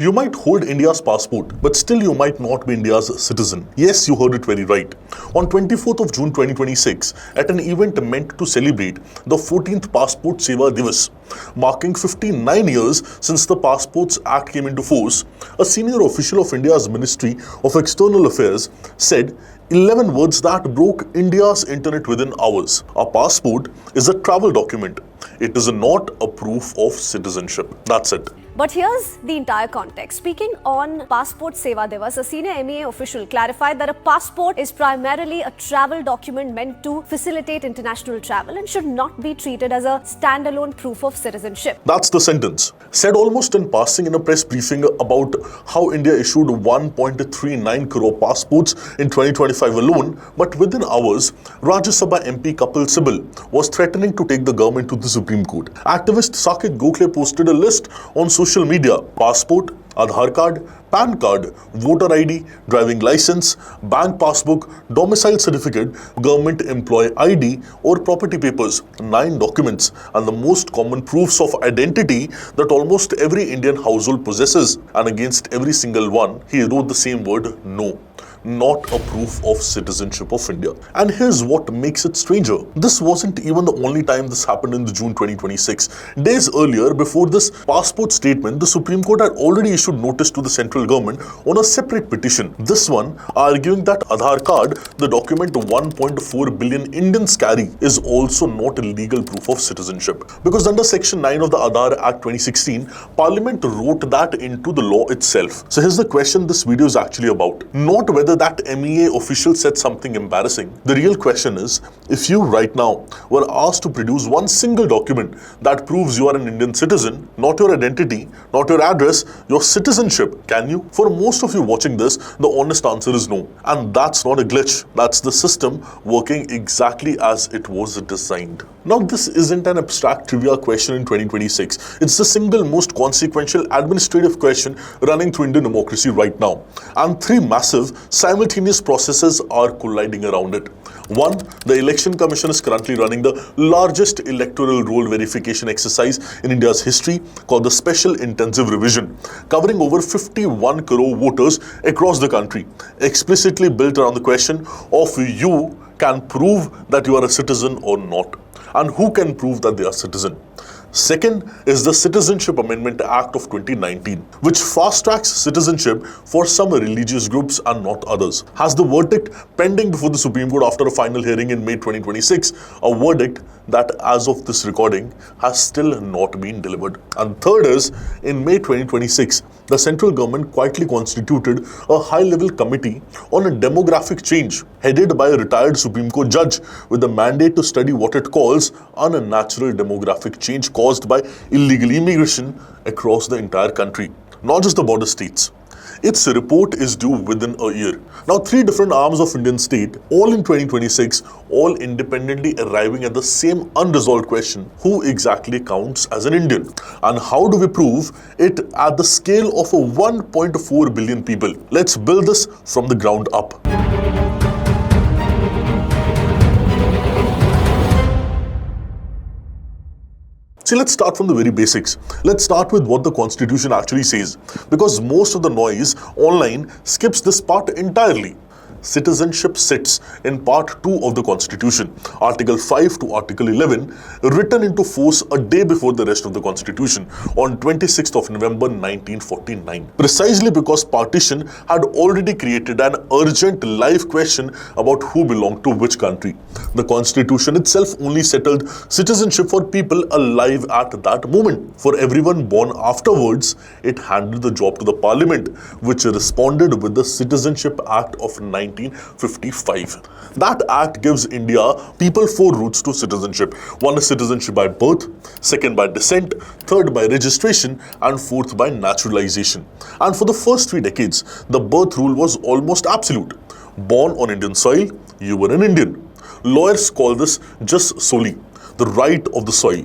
You might hold India's passport, but still you might not be India's citizen. Yes, you heard it very right. On 24th of June 2026, at an event meant to celebrate the 14th Passport Seva Divas, marking 59 years since the Passports Act came into force, a senior official of India's Ministry of External Affairs said 11 words that broke India's internet within hours. A passport is a travel document. It is not a proof of citizenship. That's it. But here's the entire context. Speaking on Passport Seva Divas, a senior MEA official clarified that a passport is primarily a travel document meant to facilitate international travel and should not be treated as a standalone proof of citizenship. That's the sentence. Said almost in passing in a press briefing about how India issued 1.39 crore passports in 2025 alone, but within hours, Rajya Sabha MP Kapil Sibal was threatening to take the government to the Supreme Court. Activist Saket Gokhale posted a list on social media: passport, Aadhaar card, PAN card, voter ID, driving license, bank passbook, domicile certificate, government employee ID or property papers, 9 documents and the most common proofs of identity that almost every Indian household possesses. And against every single one, he wrote the same word: no. Not a proof of citizenship of India. And here's what makes it stranger. This wasn't even the only time this happened in the June 2026. Days earlier, before this passport statement, the Supreme Court had already issued notice to the central government on a separate petition. This one arguing that Aadhaar card, the document 1.4 billion Indians carry, is also not a legal proof of citizenship. Because under Section 9 of the Aadhaar Act 2016, Parliament wrote that into the law itself. So here's the question this video is actually about. Not whether that MEA official said something embarrassing. The real question is, if you right now were asked to produce one single document that proves you are an Indian citizen, not your identity, not your address, your citizenship, can you? For most of you watching this, the honest answer is no. And that's not a glitch. That's the system working exactly as it was designed. Now, this isn't an abstract trivia question in 2026. It's the single most consequential administrative question running through Indian democracy right now. And 3 massive simultaneous processes are colliding around it. 1. The Election Commission is currently running the largest electoral roll verification exercise in India's history, called the Special Intensive Revision, covering over 51 crore voters across the country, explicitly built around the question of you can prove that you are a citizen or not, and who can prove that they are citizen. Second is the Citizenship Amendment Act of 2019, which fast-tracks citizenship for some religious groups and not others. Has the verdict pending before the Supreme Court after a final hearing in May 2026, a verdict that as of this recording has still not been delivered. And third is, in May 2026, the central government quietly constituted a high-level committee on a demographic change, headed by a retired Supreme Court judge with a mandate to study what it calls unnatural demographic change caused by illegal immigration across the entire country, not just the border states. Its report is due within a year. Now, 3 different arms of Indian state, all in 2026, all independently arriving at the same unresolved question: who exactly counts as an Indian? And how do we prove it at the scale of a 1.4 billion people? Let's build this from the ground up. See, let's start from the very basics. Let's start with what the Constitution actually says, because most of the noise online skips this part entirely. Citizenship sits in Part 2 of the Constitution, Article 5 to Article 11, written into force a day before the rest of the Constitution, on 26th of November 1949. Precisely because partition had already created an urgent live question about who belonged to which country. The Constitution itself only settled citizenship for people alive at that moment. For everyone born afterwards, it handed the job to the Parliament, which responded with the Citizenship Act of 1955. That act gives India people 4 routes to citizenship. 1 is citizenship by birth, 2nd by descent, 3rd by registration, and 4th by naturalization. And for the first 3 decades, the birth rule was almost absolute. Born on Indian soil, you were an Indian. Lawyers call this jus soli, the right of the soil.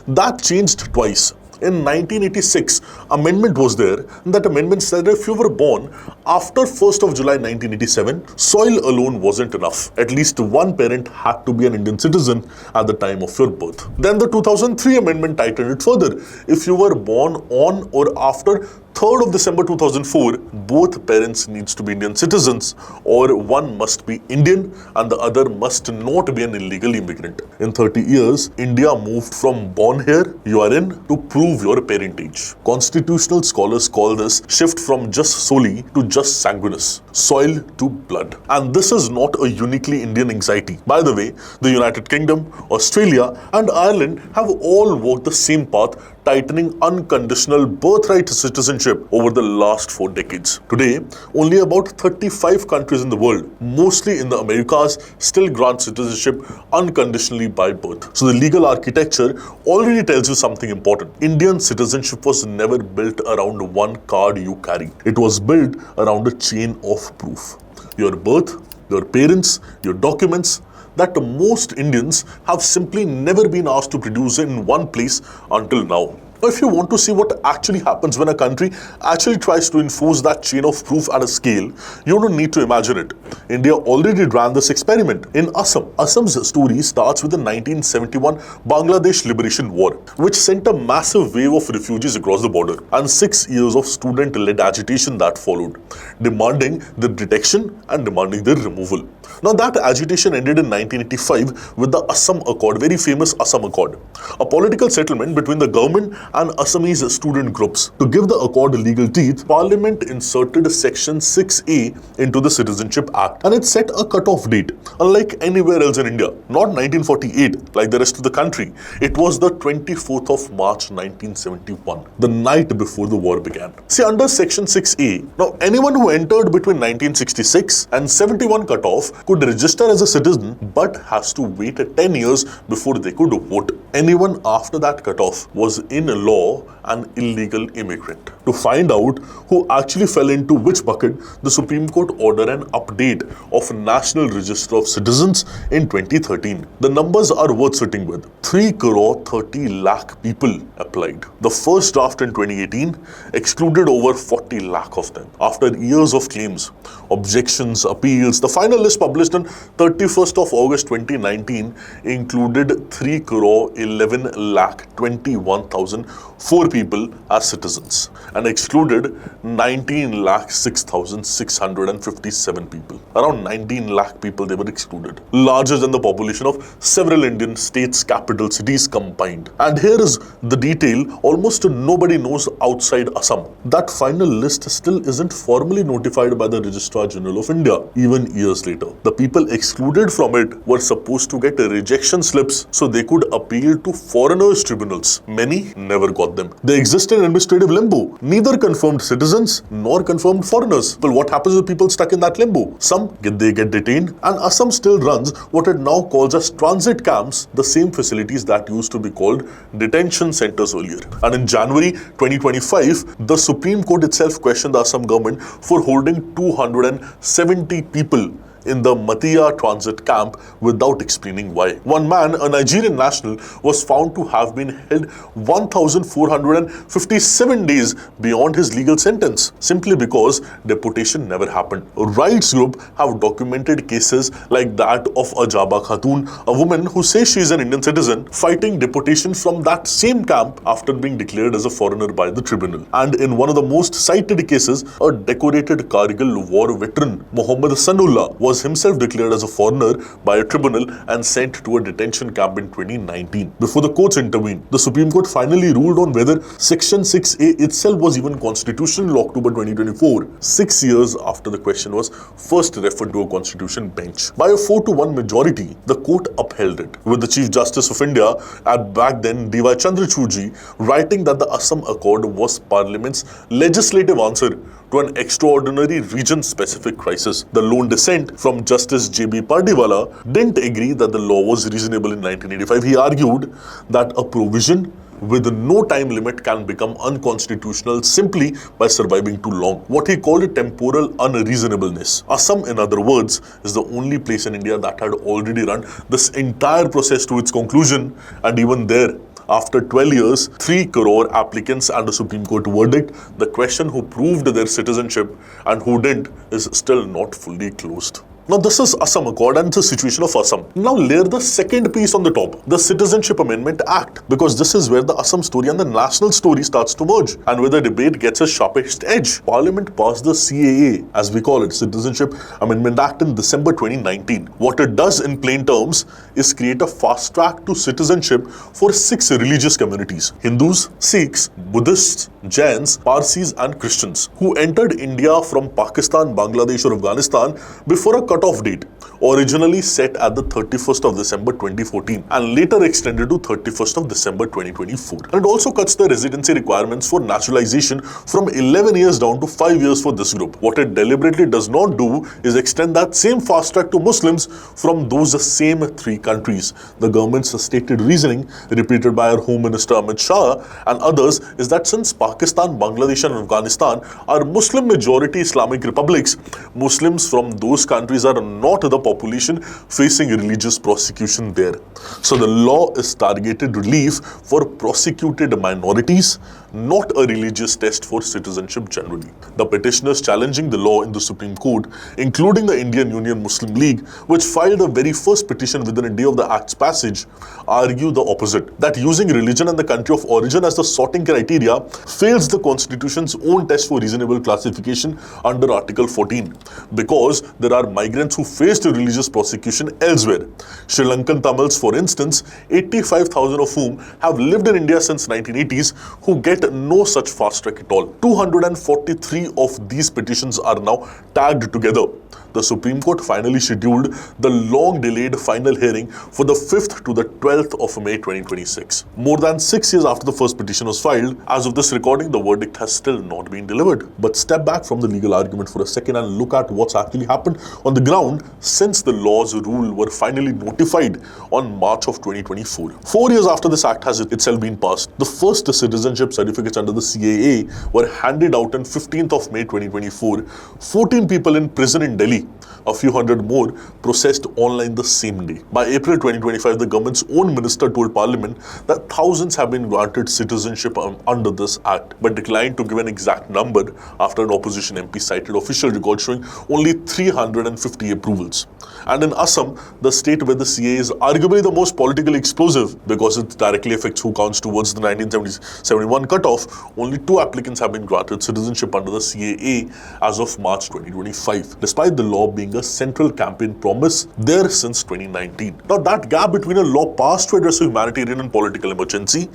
That changed twice. In 1986, amendment was there. That amendment said if you were born after 1st of July 1987, soil alone wasn't enough. At least one parent had to be an Indian citizen at the time of your birth. Then the 2003 amendment tightened it further. If you were born on or after 3rd of December 2004, both parents needs to be Indian citizens, or one must be Indian and the other must not be an illegal immigrant. In 30 years, India moved from born here, you are in, to prove your parentage. Constitutional scholars call this shift from jus soli to jus sanguinis, soil to blood. And this is not a uniquely Indian anxiety. By the way, the United Kingdom, Australia and Ireland have all walked the same path, tightening unconditional birthright citizenship over the last 4 decades. Today, only about 35 countries in the world, mostly in the Americas, still grant citizenship unconditionally by birth. So the legal architecture already tells you something important. Indian citizenship was never built around one card you carry. It was built around a chain of proof. Your birth, your parents, your documents, that most Indians have simply never been asked to produce in one place until now. Now, if you want to see what actually happens when a country actually tries to enforce that chain of proof at a scale, you don't need to imagine it. India already ran this experiment in Assam. Assam's story starts with the 1971 Bangladesh Liberation War, which sent a massive wave of refugees across the border, and 6 years of student-led agitation that followed, demanding their detection and demanding their removal. Now, that agitation ended in 1985 with the Assam Accord, very famous Assam Accord, a political settlement between the government and Assamese student groups. To give the accord legal teeth, Parliament inserted Section 6A into the Citizenship Act, and it set a cut-off date. Unlike anywhere else in India, not 1948 like the rest of the country, it was the 24th of March 1971, the night before the war began. See, under Section 6A, now anyone who entered between 1966 and 71 cut-off could register as a citizen but has to wait 10 years before they could vote. Anyone after that cut-off was in law an illegal immigrant. To find out who actually fell into which bucket, the Supreme Court ordered an update of National Register of Citizens in 2013. The numbers are worth sitting with. 3 crore 30 lakh people applied. The first draft in 2018 excluded over 40 lakh of them. After years of claims, objections, appeals, the final list published on 31st of August 2019 included 3 crore 11 lakh 21,004 people as citizens and excluded 19 lakh 6,657 people. Around 19 lakh people they were excluded, larger than the population of several Indian states' capital cities combined. And here is the detail almost nobody knows outside Assam. That final list still isn't formally notified by the Registrar General of India, even years later. The people excluded from it were supposed to get rejection slips so they could appeal to foreigners' tribunals. Many never got them. They exist in administrative limbo, neither confirmed citizens nor confirmed foreigners. Well, what happens with people stuck in that limbo? Some get detained, and Assam still runs what it now calls as transit camps, the same facilities that used to be called detention centers earlier. And in January 2025, the Supreme Court itself questioned the Assam government for holding 270 people in the Matia transit camp without explaining why. One man, a Nigerian national, was found to have been held 1,457 days beyond his legal sentence, simply because deportation never happened. Rights group have documented cases like that of Ajaba Khatun, a woman who says she is an Indian citizen, fighting deportation from that same camp after being declared as a foreigner by the tribunal. And in one of the most cited cases, a decorated Kargil war veteran, Muhammad Sanullah, was himself declared as a foreigner by a tribunal and sent to a detention camp in 2019. Before the courts intervened, the Supreme Court finally ruled on whether Section 6A itself was even constitutional in October 2024, 6 years after the question was first referred to a constitution bench. By a 4-1 majority, the court upheld it, with the Chief Justice of India, at back then D.Y. Chandrachudji, writing that the Assam Accord was Parliament's legislative answer to an extraordinary region-specific crisis. The lone dissent from Justice J.B. Pardiwala didn't agree that the law was reasonable in 1985. He argued that a provision with no time limit can become unconstitutional simply by surviving too long, what he called temporal unreasonableness. Assam, in other words, is the only place in India that had already run this entire process to its conclusion, and even there, after 12 years, 3 crore applicants and a Supreme Court verdict, the question who proved their citizenship and who didn't is still not fully closed. Now this is Assam Accord and the situation of Assam. Now layer the second piece on the top, the Citizenship Amendment Act, because this is where the Assam story and the national story starts to merge and where the debate gets its sharpest edge. Parliament passed the CAA, as we call it, Citizenship Amendment Act, in December 2019. What it does in plain terms is create a fast track to citizenship for 6 religious communities: Hindus, Sikhs, Buddhists, Jains, Parsis and Christians who entered India from Pakistan, Bangladesh or Afghanistan before a cut-off date originally set at the 31st of December 2014 and later extended to 31st of December 2024. And it also cuts the residency requirements for naturalization from 11 years down to 5 years for this group. What it deliberately does not do is extend that same fast track to Muslims from those same 3 countries. The government's stated reasoning, repeated by our Home Minister Amit Shah and others, is that since Pakistan, Bangladesh and Afghanistan are Muslim majority Islamic republics, Muslims from those countries are not the population facing religious prosecution there. So the law is targeted relief for prosecuted minorities, not a religious test for citizenship generally. The petitioners challenging the law in the Supreme Court, including the Indian Union Muslim League, which filed the very first petition within a day of the Act's passage, argue the opposite, that using religion and the country of origin as the sorting criteria fails the Constitution's own test for reasonable classification under Article 14, because there are migrants who faced religious prosecution elsewhere. Sri Lankan Tamils, for instance, 85,000 of whom have lived in India since 1980s, who get no such fast track at all. 243 of these petitions are now tagged together. The Supreme Court finally scheduled the long-delayed final hearing for the 5th to the 12th of May 2026. More than 6 years after the first petition was filed, as of this recording, the verdict has still not been delivered. But step back from the legal argument for a second and look at what's actually happened on the ground since the law's rule were finally notified on March of 2024. 4 years after this act has itself been passed, the first citizenship certificates under the CAA were handed out on 15th of May 2024. 14 people in prison in Delhi, a few hundred more processed online the same day. By April 2025, the government's own minister told Parliament that thousands have been granted citizenship under this act, but declined to give an exact number after an opposition MP cited official records showing only 350 approvals. And in Assam, the state where the CAA is arguably the most politically explosive because it directly affects who counts towards the 1971 cutoff, only 2 applicants have been granted citizenship under the CAA as of March 2025, despite the law being a central campaign promise there since 2019. Now that gap between a law passed to address a humanitarian and political emergency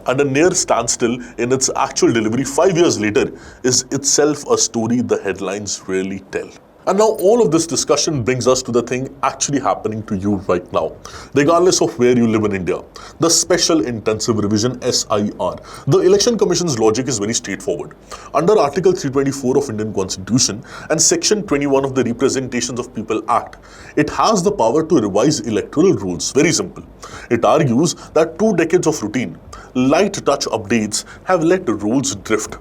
and a near standstill in its actual delivery 5 years later is itself a story the headlines rarely tell. And now all of this discussion brings us to the thing actually happening to you right now, regardless of where you live in India. The Special Intensive Revision SIR. The Election Commission's logic is very straightforward. Under Article 324 of Indian Constitution and Section 21 of the Representations of People Act, it has the power to revise electoral rules. Very simple. It argues that 2 decades of routine, light touch updates have let rules drift.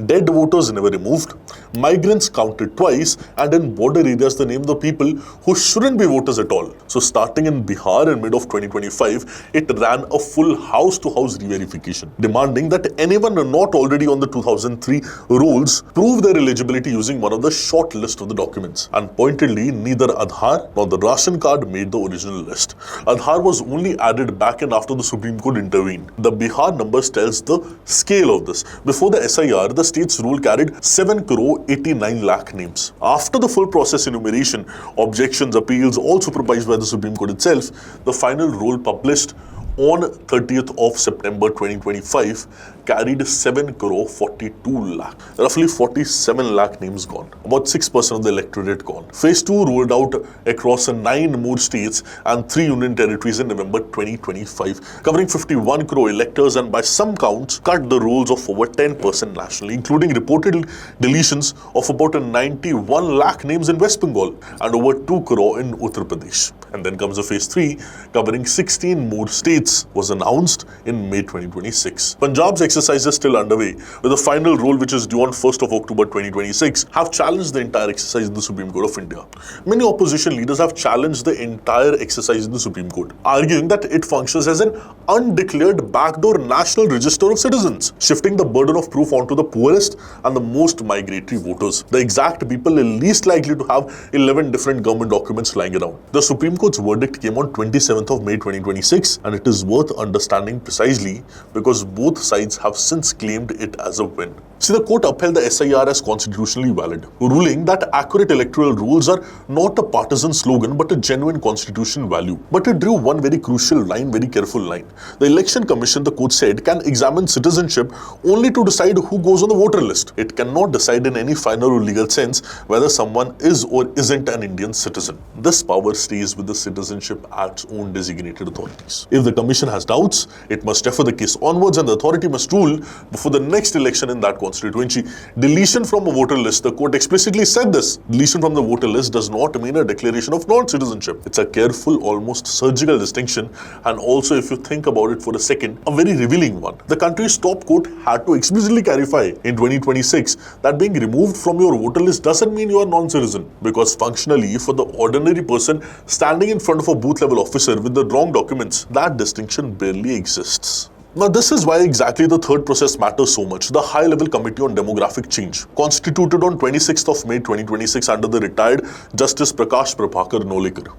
Dead voters never removed, migrants counted twice, and in border areas they named the people who shouldn't be voters at all. So starting in Bihar in mid of 2025, it ran a full house-to-house re-verification, demanding that anyone not already on the 2003 rolls prove their eligibility using one of the short list of the documents. And pointedly, neither Aadhaar nor the ration card made the original list. Aadhaar was only added back in after the Supreme Court intervened. The Bihar numbers tells the scale of this. Before the SIR, the state's roll carried 7 crore 89 lakh names. After the full process enumeration, objections, appeals, all supervised by the Supreme Court itself, the final roll published on 30th of September 2025 carried 7 crore 42 lakh. Roughly 47 lakh names gone. About 6% of the electorate gone. Phase 2 rolled out across 9 more states and 3 union territories in November 2025, covering 51 crore electors and by some counts cut the rolls of over 10% nationally, including reported deletions of about 91 lakh names in West Bengal and over 2 crore in Uttar Pradesh. And then comes the phase 3 covering 16 more states was announced in May 2026. Punjab's exercise exercise is still underway, with the final rule, which is due on 1st of October 2026, have challenged the entire exercise in the Supreme Court of India. Many opposition leaders have challenged the entire exercise in the Supreme Court, arguing that it functions as an undeclared backdoor national register of citizens, shifting the burden of proof onto the poorest and the most migratory voters, the exact people least likely to have 11 different government documents lying around. The Supreme Court's verdict came on 27th of May 2026, and it is worth understanding precisely because both sides have since claimed it as a win. See, the court upheld the SIR as constitutionally valid, ruling that accurate electoral rules are not a partisan slogan but a genuine constitutional value. But it drew one very crucial line, very careful line. The Election Commission, the court said, can examine citizenship only to decide who goes on the voter list. It cannot decide in any final or legal sense whether someone is or isn't an Indian citizen. This power stays with the Citizenship Act's own designated authorities. If the commission has doubts, it must refer the case onwards and the authority must rule before the next election in that constituency. Deletion from a voter list, the court explicitly said this. Deletion from the voter list does not mean a declaration of non-citizenship. It's a careful, almost surgical distinction, and also, if you think about it for a second, a very revealing one. The country's top court had to explicitly clarify in 2026 that being removed from your voter list doesn't mean you are non-citizen, because functionally, for the ordinary person standing in front of a booth level officer with the wrong documents, that distinction barely exists. Now, this is why exactly the third process matters so much, the High-Level Committee on Demographic Change, constituted on 26th of May 2026 under the retired Justice Prakash Prabhakar Nolekar.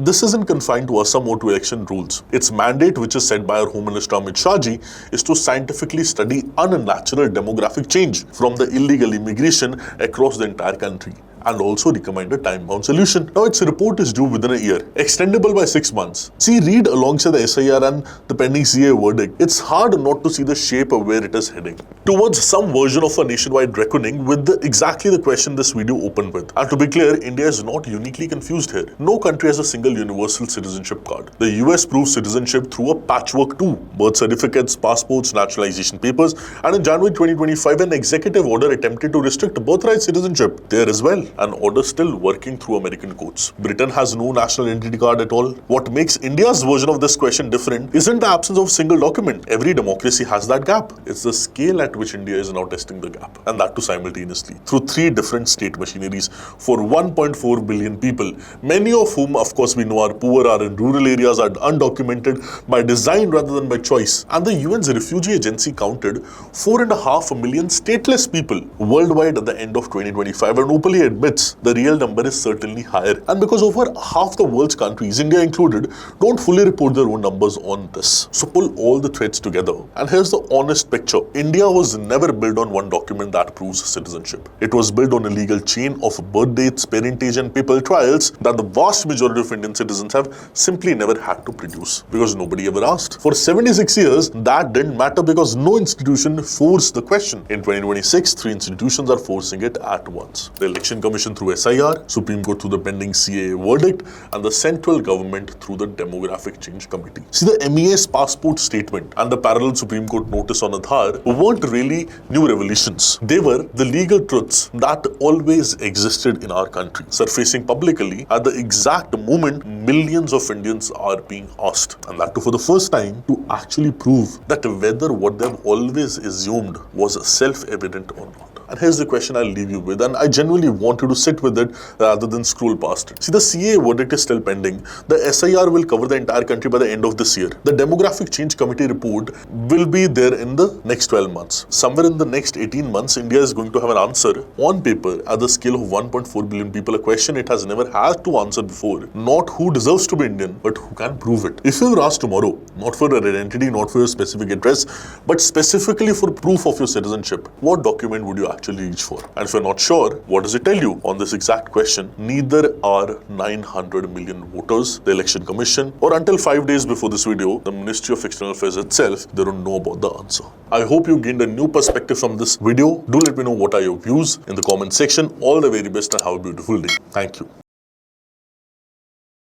This isn't confined to Assam or to election rules. Its mandate, which is set by our Home Minister Amit Shah ji, is to scientifically study unnatural demographic change from the illegal immigration across the entire country, and also recommend a time-bound solution. Now, its report is due within a year, extendable by 6 months. See, read alongside the SIR and the pending CA verdict. It's hard not to see the shape of where it is heading, towards some version of a nationwide reckoning with exactly the question this video opened with. And to be clear, India is not uniquely confused here. No country has a single universal citizenship card. The US proves citizenship through a patchwork too: birth certificates, passports, naturalization papers, and in January 2025, an executive order attempted to restrict birthright citizenship there as well. An order still working through American courts. Britain has no national identity card at all. What makes India's version of this question different isn't the absence of a single document. Every democracy has that gap. It's the scale at which India is now testing the gap, and that too simultaneously, through 3 different state machineries for 1.4 billion people, many of whom, of course, we know are poor, are in rural areas, are undocumented by design rather than by choice. And the UN's refugee agency counted 4.5 million stateless people worldwide at the end of 2025 and openly admits the real number is certainly higher. And because over half the world's countries, India included, don't fully report their own numbers on this. So pull all the threads together, and here's the honest picture. India was never built on one document that proves citizenship. It was built on a legal chain of birth dates, parentage, and papal trials that the vast majority of Indian citizens have simply never had to produce, because nobody ever asked. For 76 years, that didn't matter because no institution forced the question. In 2026, 3 institutions are forcing it at once: the Election Commission through SIR, Supreme Court through the pending CA verdict, and the central government through the Demographic Change Committee. See, the MEA's passport statement and the parallel Supreme Court notice on Aadhaar weren't really new revelations. They were the legal truths that always existed in our country, surfacing publicly at the exact moment millions of Indians are being asked, and that too for the first time, to actually prove that whether what they've always assumed was self-evident or not. And here's the question I'll leave you with, and I genuinely want you to sit with it rather than scroll past it. See, the CA verdict is still pending. The SIR will cover the entire country by the end of this year. The Demographic Change Committee report will be there in the next 12 months. Somewhere in the next 18 months, India is going to have an answer on paper at the scale of 1.4 billion people, a question it has never had to answer before. Not who deserves to be Indian, but who can prove it. If you were asked tomorrow, not for your identity, not for your specific address, but specifically for proof of your citizenship, what document would you actually reach for? And if you're not sure, what does it tell you on this exact question? Neither are 900 million voters, the Election Commission, or until 5 days before this video, the Ministry of External Affairs itself. They don't know about the answer. I hope you gained a new perspective from this video. Do let me know what are your views in the comment section. All the very best and have a beautiful day. Thank you.